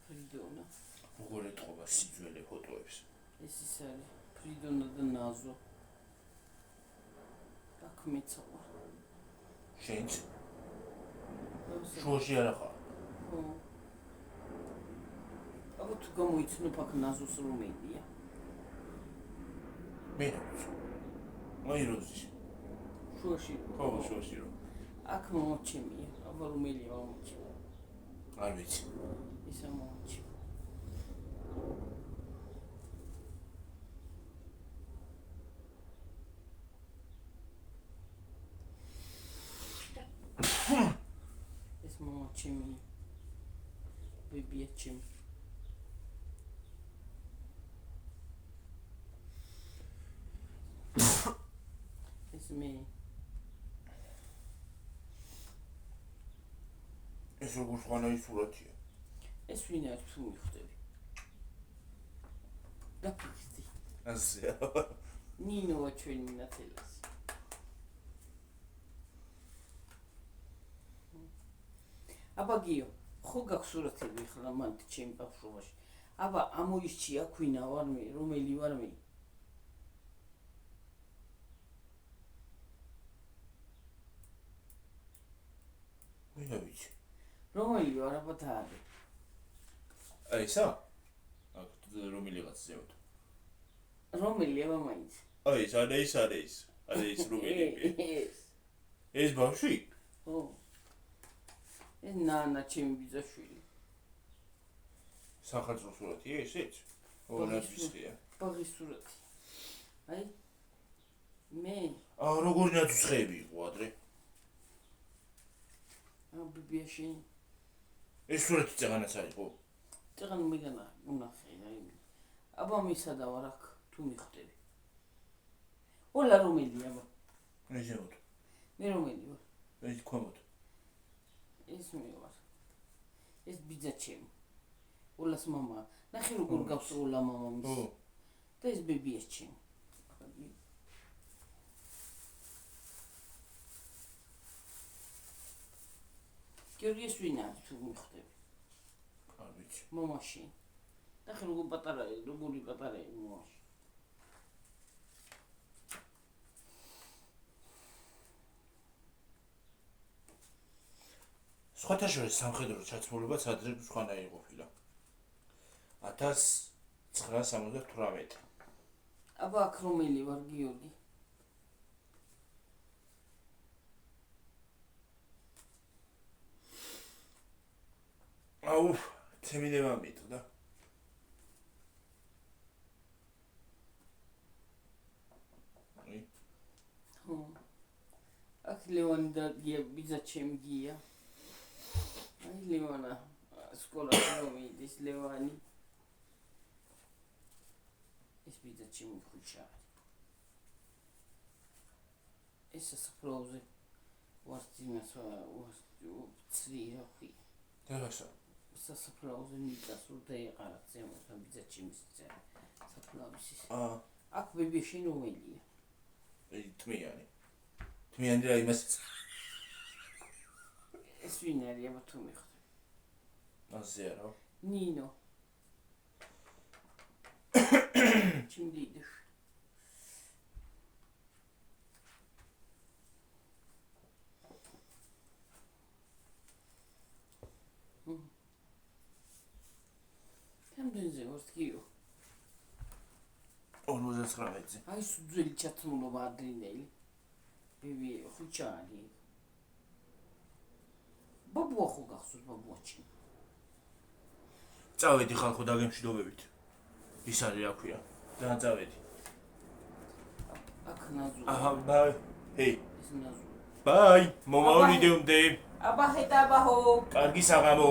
ფრიდონა როგორ ეთყობა სიძველე ფოტოებს ეს ის არის ფრიდონა და ნაზო აქ მეცავა შენც შუაში არა ხარ აბა თუ გამოიცნობ აქ ნაზოს რომელია მე აი როზი შუაში ხო შუაში რო აქ მომჩემია აბა რომელია მომჩემია არ ვიცი ისა მომჩემია ეს მომჩემია ბებიაჩემ ეს მე ეს როგორ სხვანაირი სურათია ეს ვინ არის თუ მიხვდები დაფიქრდი ასე ნინოა ჩვენი ნათელას აბა გიო ხო გაქვს სურათები ხლა მანდ ჩემ ბავშვობაში აბა ამოისჩი აქ ვინა ვარ მე რომელი ვარ მე მე ვიცი რომელი ვარ აბა დაადე აი ესა აქ რომელიღაც ზემოთ რომელი აბა მაინც აი ეს არის რომელი ეს ბავშვი ო ეს ნანა ჩემი ბიძაშვილი სახალხო სურათია ესეც ორნაცისხია ბაღის სურათი აი მე როგორ ნაცისხები იყო ადრე ბიბიაში ეს სურათი წაღანაც არისო წაღან მეგანა უნახე აი აბა მისადა ვარ აქ თუ მიხვდები ოლა რომელია აბა ეს ზემოთ მე რომელი ვარ ეს ქვემოთ ეს მე ვარ ეს ბიძა ჩემი ოლას მამა ნახე როგორ გავს ოლა მამამის და ეს ბებია ჩემი გიორგი ეს ვინ არის თუ მიხვდები არ ვიცი მომაში ნახე როგორ პატარაა როგორი პატარაა მომაში სხვათა შორის სამხედრო ჩაცმულებაც ადრე სხვანაირი ყოფილა 1978 აბა აქ რომელი ვარ გიორგი აუ თემიდება მიტყდა ხო აქ ლევანი და ბიძა ჩემი გია აი ლევანა სკოლაში მომიდის ლევანი ეს ბიძა ჩემი ხუჩა ეს საფროზე ვასწინას ვცრია ხი დაგასა სასაფლაოზე მიწას უნდა ეყარა ზემოთ ბიძა ჩემის საფლავის აქ ბებიში რომელია თმიანი რა იმას ეს ვინ არის აბა თუ მიხვდები ასე არა ნინო ჩიმდიდეშ რამდენზე ვარ გიო 59-ზე აი სუძველი ჩათმულობა ადრინდელი ბიბი ხუჩანი ბაბუა ხო გახსოვს ბაბუაჩი წავედი ხალხო დაგემშვიდობებით ის არის რა ქვია და წავედი აქ ნაზუ აჰა ბაი ჰეი ეს ნაზუ ბაი მომავალ ვიდეომდე აბა ჰეტა აბა ჰო კარგი საღამო